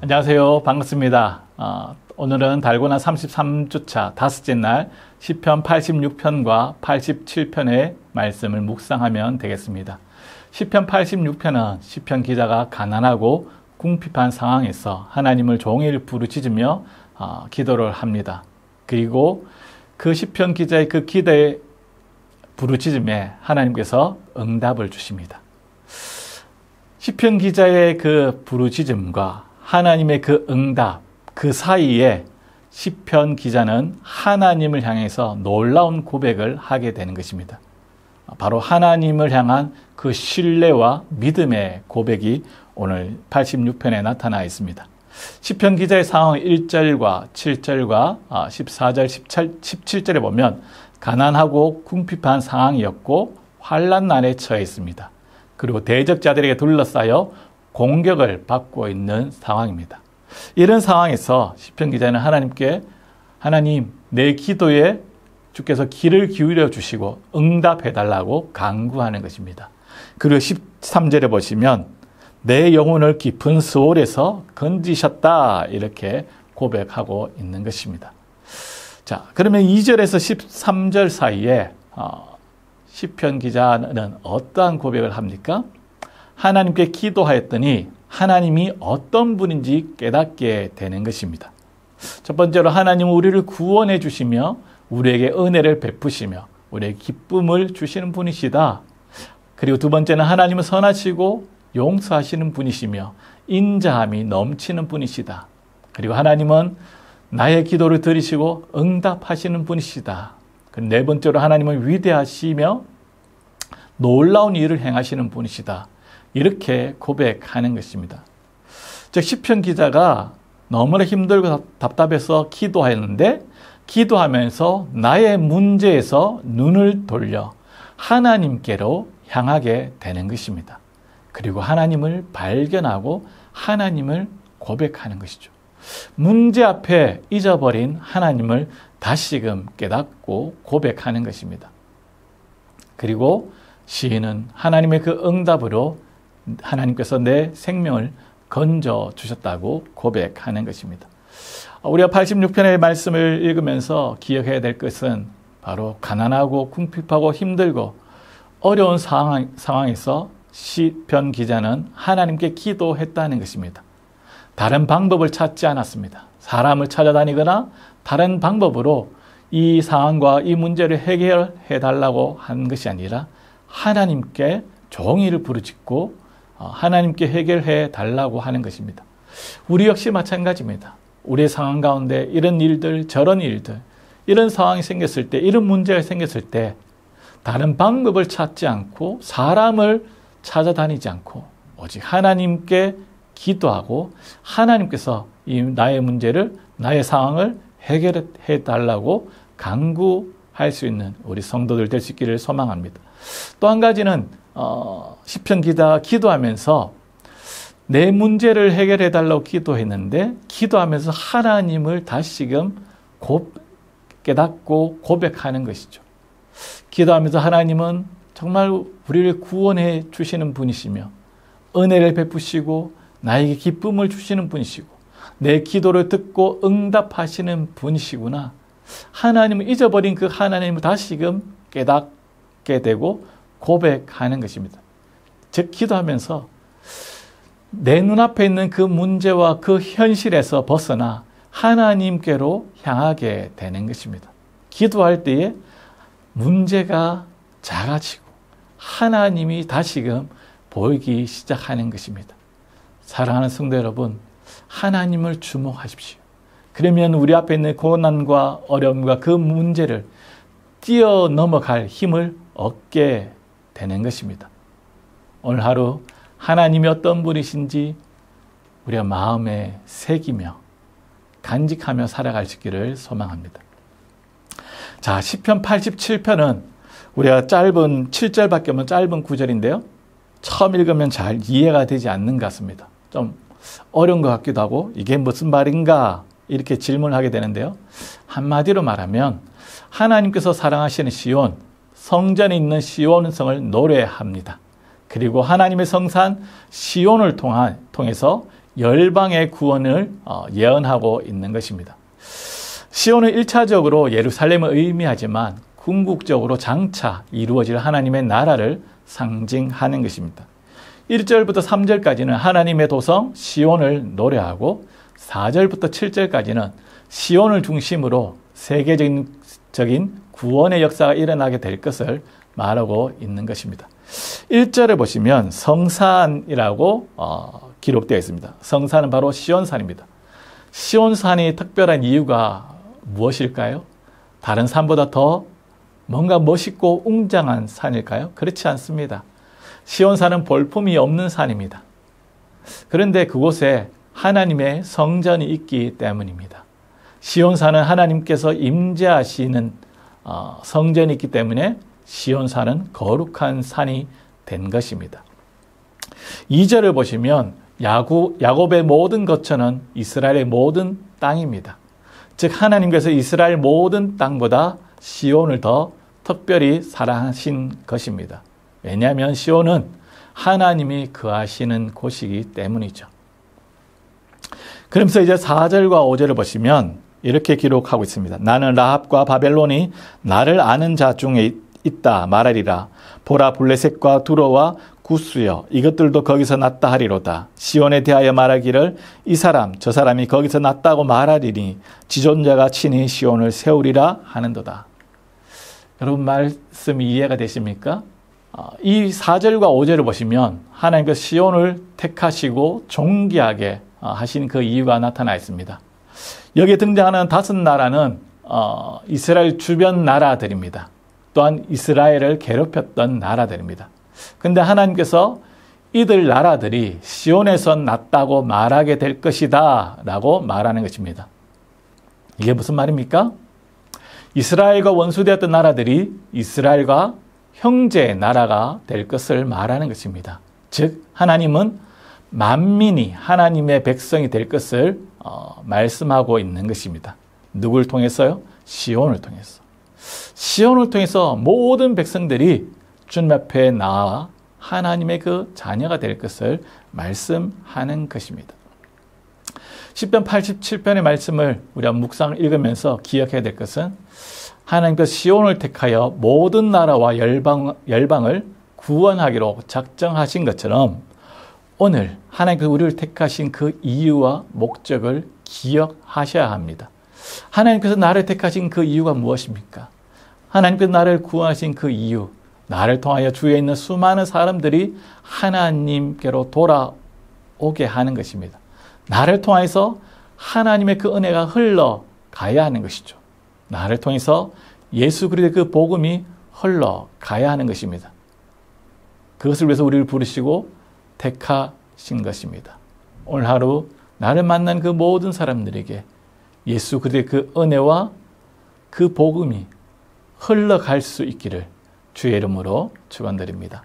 안녕하세요. 반갑습니다. 오늘은 달고나 33주차 다섯째 날 시편 86편과 87편의 말씀을 묵상하면 되겠습니다. 시편 86편은 시편 기자가 가난하고 궁핍한 상황에서 하나님을 종일 부르짖으며 기도를 합니다. 그리고 그 시편 기자의 그 기도의 부르짖음에 하나님께서 응답을 주십니다. 시편 기자의 그 부르짖음과 하나님의 그 응답, 그 사이에 시편 기자는 하나님을 향해서 놀라운 고백을 하게 되는 것입니다. 바로 하나님을 향한 그 신뢰와 믿음의 고백이 오늘 86편에 나타나 있습니다. 시편 기자의 상황 1절과 7절과 14절, 17절에 보면 가난하고 궁핍한 상황이었고 환난난에 처해 있습니다. 그리고 대적자들에게 둘러싸여 공격을 받고 있는 상황입니다. 이런 상황에서 시편 기자는 하나님께 하나님 내 기도에 주께서 귀를 기울여 주시고 응답해 달라고 간구하는 것입니다. 그리고 13절에 보시면 내 영혼을 깊은 수월에서 건지셨다 이렇게 고백하고 있는 것입니다. 자, 그러면 2절에서 13절 사이에 시편 기자는 어떠한 고백을 합니까? 하나님께 기도하였더니 하나님이 어떤 분인지 깨닫게 되는 것입니다. 첫 번째로 하나님은 우리를 구원해 주시며 우리에게 은혜를 베푸시며 우리에게 기쁨을 주시는 분이시다. 그리고 두 번째는 하나님은 선하시고 용서하시는 분이시며 인자함이 넘치는 분이시다. 그리고 하나님은 나의 기도를 들으시고 응답하시는 분이시다. 그리고 네 번째로 하나님은 위대하시며 놀라운 일을 행하시는 분이시다. 이렇게 고백하는 것입니다. 즉 시편 기자가 너무나 힘들고 답답해서 기도했는데 기도하면서 나의 문제에서 눈을 돌려 하나님께로 향하게 되는 것입니다. 그리고 하나님을 발견하고 하나님을 고백하는 것이죠. 문제 앞에 잊어버린 하나님을 다시금 깨닫고 고백하는 것입니다. 그리고 시인은 하나님의 그 응답으로 하나님께서 내 생명을 건져 주셨다고 고백하는 것입니다. 우리가 86편의 말씀을 읽으면서 기억해야 될 것은 바로 가난하고 궁핍하고 힘들고 어려운 상황에서 시편 기자는 하나님께 기도했다는 것입니다. 다른 방법을 찾지 않았습니다. 사람을 찾아다니거나 다른 방법으로 이 상황과 이 문제를 해결해 달라고 한 것이 아니라 하나님께 종일을 부르짖고 하나님께 해결해 달라고 하는 것입니다. 우리 역시 마찬가지입니다. 우리의 상황 가운데 이런 일들, 저런 일들, 이런 상황이 생겼을 때, 이런 문제가 생겼을 때 다른 방법을 찾지 않고 사람을 찾아다니지 않고 오직 하나님께 기도하고 하나님께서 이 나의 문제를, 나의 상황을 해결해 달라고 간구할 수 있는 우리 성도들 될 수 있기를 소망합니다. 또 한 가지는 시편 기자가 기도하면서 내 문제를 해결해 달라고 기도했는데 기도하면서 하나님을 다시금 깨닫고 고백하는 것이죠. 기도하면서 하나님은 정말 우리를 구원해 주시는 분이시며 은혜를 베푸시고 나에게 기쁨을 주시는 분이시고 내 기도를 듣고 응답하시는 분이시구나. 하나님을 잊어버린 그 하나님을 다시금 깨닫게 되고 고백하는 것입니다. 즉 기도하면서 내 눈앞에 있는 그 문제와 그 현실에서 벗어나 하나님께로 향하게 되는 것입니다. 기도할 때에 문제가 작아지고 하나님이 다시금 보이기 시작하는 것입니다. 사랑하는 성도 여러분, 하나님을 주목하십시오. 그러면 우리 앞에 있는 고난과 어려움과 그 문제를 뛰어넘어갈 힘을 얻게 되는 것입니다. 오늘 하루 하나님이 어떤 분이신지 우리가 마음에 새기며 간직하며 살아갈 수 있기를 소망합니다. 자, 시편 87편은 우리가 짧은 7절밖에 없는 짧은 구절인데요. 처음 읽으면 잘 이해가 되지 않는 것 같습니다. 좀 어려운 것 같기도 하고 이게 무슨 말인가 이렇게 질문하게 되는데요. 한마디로 말하면 하나님께서 사랑하시는 시온, 성전에 있는 시온 성을 노래합니다. 그리고 하나님의 성산 시온을 통해서 열방의 구원을 예언하고 있는 것입니다. 시온은 1차적으로 예루살렘을 의미하지만 궁극적으로 장차 이루어질 하나님의 나라를 상징하는 것입니다. 1절부터 3절까지는 하나님의 도성 시온을 노래하고 4절부터 7절까지는 시온을 중심으로 세계적인 구원의 역사가 일어나게 될 것을 말하고 있는 것입니다. 1절을 보시면 성산이라고 기록되어 있습니다. 성산은 바로 시온산입니다. 시온산이 특별한 이유가 무엇일까요? 다른 산보다 더 뭔가 멋있고 웅장한 산일까요? 그렇지 않습니다. 시온산은 볼품이 없는 산입니다. 그런데 그곳에 하나님의 성전이 있기 때문입니다. 시온산은 하나님께서 임재하시는 성전이 있기 때문에 시온산은 거룩한 산이 된 것입니다. 2절을 보시면 야곱의 모든 거처는 이스라엘의 모든 땅입니다. 즉 하나님께서 이스라엘 모든 땅보다 시온을 더 특별히 사랑하신 것입니다. 왜냐하면 시온은 하나님이 거하시는 곳이기 때문이죠. 그러면서 이제 4절과 5절을 보시면 이렇게 기록하고 있습니다. 나는 라합과 바벨론이 나를 아는 자 중에 있다 말하리라. 보라 블레셋과 두로와 구스여 이것들도 거기서 났다 하리로다. 시온에 대하여 말하기를 이 사람 저 사람이 거기서 났다고 말하리니 지존자가 친히 시온을 세우리라 하는도다. 여러분 말씀이 이해가 되십니까? 이 4절과 5절을 보시면 하나님께서 시온을 택하시고 존귀하게 하신 그 이유가 나타나 있습니다. 여기에 등장하는 5나라는 이스라엘 주변 나라들입니다. 또한 이스라엘을 괴롭혔던 나라들입니다. 근데 하나님께서 이들 나라들이 시온에서 났다고 말하게 될 것이다 라고 말하는 것입니다. 이게 무슨 말입니까? 이스라엘과 원수되었던 나라들이 이스라엘과 형제 나라가 될 것을 말하는 것입니다. 즉 하나님은 만민이 하나님의 백성이 될 것을 말씀하고 있는 것입니다. 누굴 통해서요? 시온을 통해서. 시온을 통해서 모든 백성들이 주님 앞에 나와 하나님의 그 자녀가 될 것을 말씀하는 것입니다. 시편 87편의 말씀을 우리가 묵상을 읽으면서 기억해야 될 것은 하나님께서 시온을 택하여 모든 나라와 열방을 구원하기로 작정하신 것처럼 오늘 하나님께서 우리를 택하신 그 이유와 목적을 기억하셔야 합니다. 하나님께서 나를 택하신 그 이유가 무엇입니까? 하나님께서 나를 구원하신 그 이유, 나를 통하여 주위에 있는 수많은 사람들이 하나님께로 돌아오게 하는 것입니다. 나를 통해서 하나님의 그 은혜가 흘러가야 하는 것이죠. 나를 통해서 예수 그리스도의 그 복음이 흘러가야 하는 것입니다. 그것을 위해서 우리를 부르시고 택하신 것입니다. 오늘 하루 나를 만난 그 모든 사람들에게 예수 그리스도의 그 은혜와 그 복음이 흘러갈 수 있기를 주의 이름으로 축원드립니다.